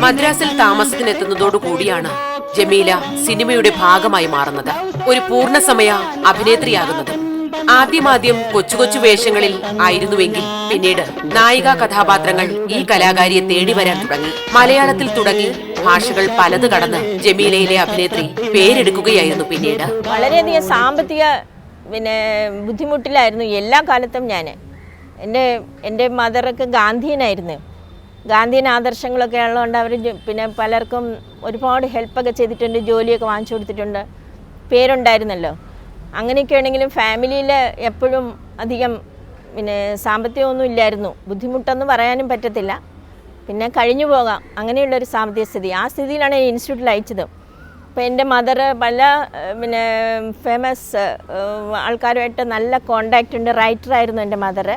മദ്രാസിൽ താമസത്തിനെത്തുന്നതോടുകൂടിയാണ് ജമീല സിനിമയുടെ ഭാഗമായി മാറുന്നത്, ഒരു പൂർണ്ണസമയ അഭിനേത്രിയാകുന്നത്. ആദ്യം കൊച്ചു കൊച്ചു വേഷങ്ങളിൽ ആയിരുന്നുവെങ്കിൽ പിന്നീട് നായികാ കഥാപാത്രങ്ങൾ ഈ കലാകാരിയെ തേടി വരാൻ തുടങ്ങി. മലയാളത്തിൽ തുടങ്ങി ഭാഷകൾ പലത് കടന്ന് ജമീലയിലെ അഭിനേത്രി പേരെടുക്കുകയായിരുന്നു. പിന്നീട് വളരെയധികം സാമ്പത്തിക ബുദ്ധിമുട്ടിലായിരുന്നു എല്ലാ കാലത്തും ഞാൻ. എൻ്റെ മദറൊക്കെ ഗാന്ധിയനായിരുന്നു. ഗാന്ധിയൻ ആദർശങ്ങളൊക്കെ ഉള്ളതുകൊണ്ട് അവർ പലർക്കും ഒരുപാട് ഹെൽപ്പൊക്കെ ചെയ്തിട്ടുണ്ട്, ജോലിയൊക്കെ വാങ്ങിച്ചു കൊടുത്തിട്ടുണ്ട്, പേരുണ്ടായിരുന്നല്ലോ. അങ്ങനെയൊക്കെ ആണെങ്കിലും ഫാമിലിയിൽ എപ്പോഴും അധികം സാമ്പത്തികമൊന്നും ഇല്ലായിരുന്നു. ബുദ്ധിമുട്ടൊന്നും പറയാനും പറ്റത്തില്ല, പിന്നെ കഴിഞ്ഞു പോകാം, അങ്ങനെയുള്ളൊരു സാമ്പത്തിക സ്ഥിതി. ആ സ്ഥിതിയിലാണ് ഞാൻ ഇൻസ്റ്റിറ്റ്യൂട്ടിൽ അയച്ചത്. അപ്പോൾ എൻ്റെ മദർ പല ഫേമസ് ആൾക്കാരുമായിട്ട് നല്ല കോണ്ടാക്റ്റ് ഉണ്ട്. റൈറ്ററായിരുന്നു എൻ്റെ മദർ.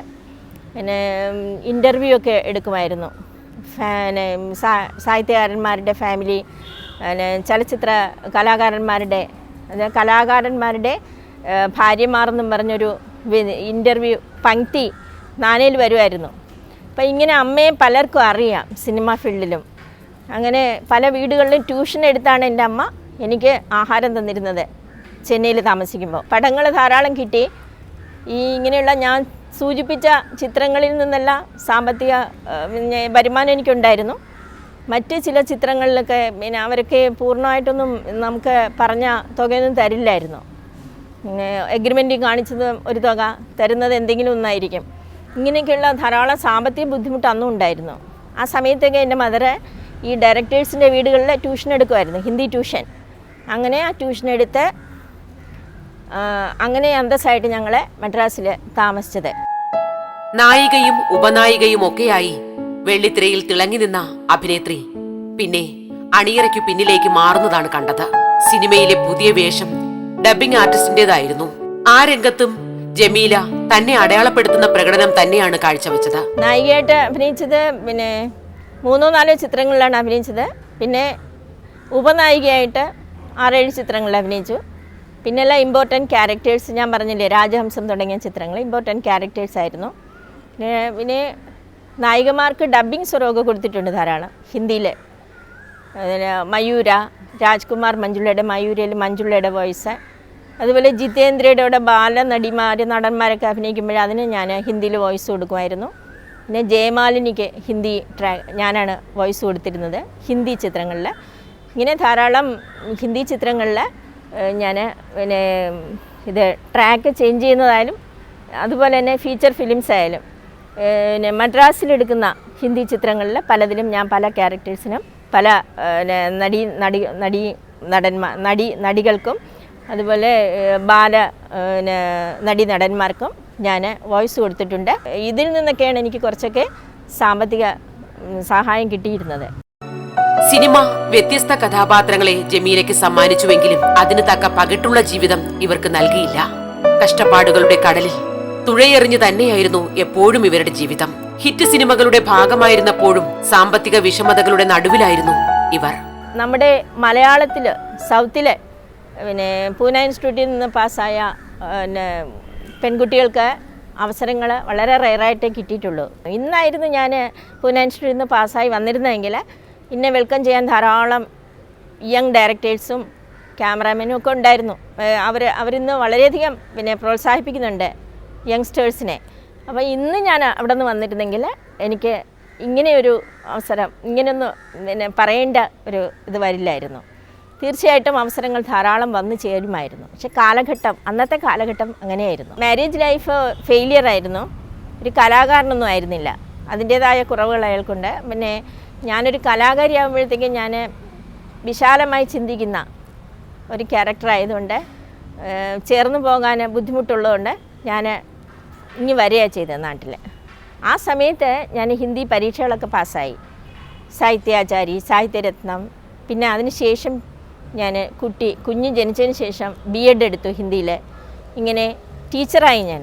ഇൻ്റർവ്യൂ ഒക്കെ എടുക്കുമായിരുന്നു. സാഹിത്യകാരന്മാരുടെ ഫാമിലി, ചലച്ചിത്ര കലാകാരന്മാരുടെ ഭാര്യമാരെന്നും പറഞ്ഞൊരു ഇൻ്റർവ്യൂ പങ്ക്തി നാനയിൽ വരുമായിരുന്നു. അപ്പോൾ ഇങ്ങനെ അമ്മയെ പലർക്കും അറിയാം സിനിമ ഫീൽഡിലും. അങ്ങനെ പല വീടുകളിലും ട്യൂഷൻ എടുത്താണ് എൻ്റെ അമ്മ എനിക്ക് ആഹാരം തന്നിരുന്നത് ചെന്നൈയിൽ താമസിക്കുമ്പോൾ. പടങ്ങൾ ധാരാളം കിട്ടി. ഇങ്ങനെയുള്ള ഞാൻ സൂചിപ്പിച്ച ചിത്രങ്ങളിൽ നിന്നെല്ലാം സാമ്പത്തിക വരുമാനം എനിക്കുണ്ടായിരുന്നു. മറ്റ് ചില ചിത്രങ്ങളിലൊക്കെ അവരൊക്കെ പൂർണ്ണമായിട്ടൊന്നും നമുക്ക് പറഞ്ഞ തുകയൊന്നും തരില്ലായിരുന്നു. എഗ്രിമെൻറ്റ് കാണിച്ചത് ഒരു തുക, തരുന്നത് എന്തെങ്കിലും ഒന്നായിരിക്കും. ഇങ്ങനെയൊക്കെയുള്ള ധാരാളം സാമ്പത്തിക ബുദ്ധിമുട്ട് അന്നും ഉണ്ടായിരുന്നു. ആ സമയത്തൊക്കെ എൻ്റെ മദർ ഈ ഡയറക്ടേഴ്സിൻ്റെ വീടുകളിൽ ട്യൂഷൻ എടുക്കുമായിരുന്നു, ഹിന്ദി ട്യൂഷൻ. അങ്ങനെ ആ ട്യൂഷൻ എടുത്ത് അങ്ങനെ അന്തസ്സായിട്ട് ഞങ്ങൾ മദ്രാസിൽ താമസിച്ചത്. നായികയും ഉപനായികയും ഒക്കെയായി വെള്ളിത്തിരയിൽ തിളങ്ങി നിന്ന അഭിനേത്രി പിന്നെ അണിയറയ്ക്കു പിന്നിലേക്ക് മാറുന്നതാണ് കണ്ടത്. സിനിമയിലെ പുതിയ വേഷം ഡബ്ബിംഗ് ആർട്ടിസ്റ്റിന്റേതായിരുന്നു. ആ രംഗത്തും ജമീല തന്നെ അടയാളപ്പെടുത്തുന്ന പ്രകടനം തന്നെയാണ് കാഴ്ചവെച്ചത്. നായികയായിട്ട് അഭിനയിച്ചത് 3-4 ചിത്രങ്ങളിലാണ് അഭിനയിച്ചത്. പിന്നെ ഉപനായികയായിട്ട് 6-7 ചിത്രങ്ങളിൽ അഭിനയിച്ചു. പിന്നെല്ലാം ഇമ്പോർട്ടൻറ്റ് ക്യാരക്ടേഴ്സ്, ഞാൻ പറഞ്ഞില്ലേ രാജഹംസം തുടങ്ങിയ ചിത്രങ്ങൾ ഇമ്പോർട്ടൻറ്റ് ക്യാരക്ടേഴ്സ് ആയിരുന്നു. പിന്നെ നായികമാർക്ക് ഡബ്ബിംഗ് സ്വരമൊക്കെ കൊടുത്തിട്ടുണ്ട് ധാരാളം ഹിന്ദിയിൽ. മയൂര, രാജ്കുമാർ മഞ്ജുളയുടെ മയൂരയിൽ മഞ്ജുളയുടെ വോയിസ്. അതുപോലെ ജിതേന്ദ്രയുടെ നടന്മാരൊക്കെ അഭിനയിക്കുമ്പോൾ അതിന് ഞാൻ ഹിന്ദിയിൽ വോയിസ് കൊടുക്കുമായിരുന്നു. പിന്നെ ജയമാലിനിക്ക് ഹിന്ദി ഞാനാണ് വോയിസ് കൊടുത്തിരുന്നത് ഹിന്ദി ചിത്രങ്ങളിൽ. ഇങ്ങനെ ധാരാളം ഹിന്ദി ചിത്രങ്ങളിൽ ഞാൻ ഇത് ട്രാക്ക് ചേഞ്ച് ചെയ്യുന്നതായാലും അതുപോലെ തന്നെ ഫീച്ചർ ഫിലിംസ് ആയാലും മദ്രാസിലെടുക്കുന്ന ഹിന്ദി ചിത്രങ്ങളിൽ പലതിലും ഞാൻ പല ക്യാരക്ടേഴ്സിനും പല നടികൾക്കും അതുപോലെ നടന്മാർക്കും ഞാൻ വോയിസ് കൊടുത്തിട്ടുണ്ട്. ഇതിൽ നിന്നൊക്കെയാണ് എനിക്ക് കുറച്ചൊക്കെ സാമ്പത്തിക സഹായം കിട്ടിയിരുന്നത്. സിനിമ വ്യത്യസ്ത കഥാപാത്രങ്ങളെ ജമീലയ്ക്ക് സമ്മാനിച്ചുവെങ്കിലും അതിന് തക്ക പകിട്ടുള്ള ജീവിതം ഇവർക്ക് നൽകിയില്ല. കഷ്ടപ്പാടുകളുടെ കടലിൽ തുഴയെറിഞ്ഞു തന്നെയായിരുന്നു എപ്പോഴും ഇവരുടെ ജീവിതം. ഹിറ്റ് സിനിമകളുടെ ഭാഗമായിരുന്നപ്പോഴും സാമ്പത്തിക വിഷമതകളുടെ നടുവിലായിരുന്നു ഇവർ. നമ്മുടെ മലയാളത്തിൽ സൗത്തിലെ പൂനെ ഇൻസ്റ്റിറ്റ്യൂട്ടിൽ നിന്ന് പാസ്സായ പെൺകുട്ടികൾക്ക് അവസരങ്ങൾ വളരെ റെയറായിട്ടേ കിട്ടിയിട്ടുള്ളൂ. ഇന്നായിരുന്നു ഞാൻ പൂനെ ഇൻസ്റ്റിറ്റ്യൂട്ടിൽ നിന്ന് പാസ്സായി വന്നിരുന്നതെങ്കിൽ എന്നെ വെൽക്കം ചെയ്യാൻ ധാരാളം യങ് ഡയറക്ടേഴ്സും ക്യാമറാമാനും ഒക്കെ ഉണ്ടായിരുന്നു. അവരിന്ന് വളരെയധികം പ്രോത്സാഹിപ്പിക്കുന്നുണ്ട് യങ്സ്റ്റേഴ്സിനെ. അപ്പോൾ ഇന്ന് ഞാൻ അവിടെ നിന്ന് വന്നിരുന്നെങ്കിൽ എനിക്ക് ഇങ്ങനെയൊരു അവസരം ഇങ്ങനെയൊന്ന് പറയേണ്ട ഒരു ഇത് വരില്ലായിരുന്നു. തീർച്ചയായിട്ടും അവസരങ്ങൾ ധാരാളം വന്നു ചേരുമായിരുന്നു. പക്ഷെ അന്നത്തെ കാലഘട്ടം അങ്ങനെയായിരുന്നു. മാരേജ് ലൈഫ് ഫെയിലിയർ ആയിരുന്നു. ഒരു കലാകാരനൊന്നും ആയിരുന്നില്ല. അതിൻ്റേതായ കുറവുകൾ അയാൾക്കുണ്ട്. പിന്നെ ഞാനൊരു കലാകാരിയാകുമ്പോഴത്തേക്കും ഞാൻ വിശാലമായി ചിന്തിക്കുന്ന ഒരു ക്യാരക്ടറായതുകൊണ്ട് ചേർന്ന് പോകാൻ ബുദ്ധിമുട്ടുള്ളതുകൊണ്ട് ഞാൻ ഇനി വരികയാണ് ചെയ്തത് നാട്ടിൽ. ആ സമയത്ത് ഞാൻ ഹിന്ദി പരീക്ഷകളൊക്കെ പാസ്സായി, സാഹിത്യാചാരി, സാഹിത്യരത്നം. പിന്നെ അതിന് ശേഷം ഞാൻ കുഞ്ഞ് ജനിച്ചതിന് ശേഷം BEd എടുത്തു ഹിന്ദിയിൽ. ഇങ്ങനെ ടീച്ചറായി ഞാൻ.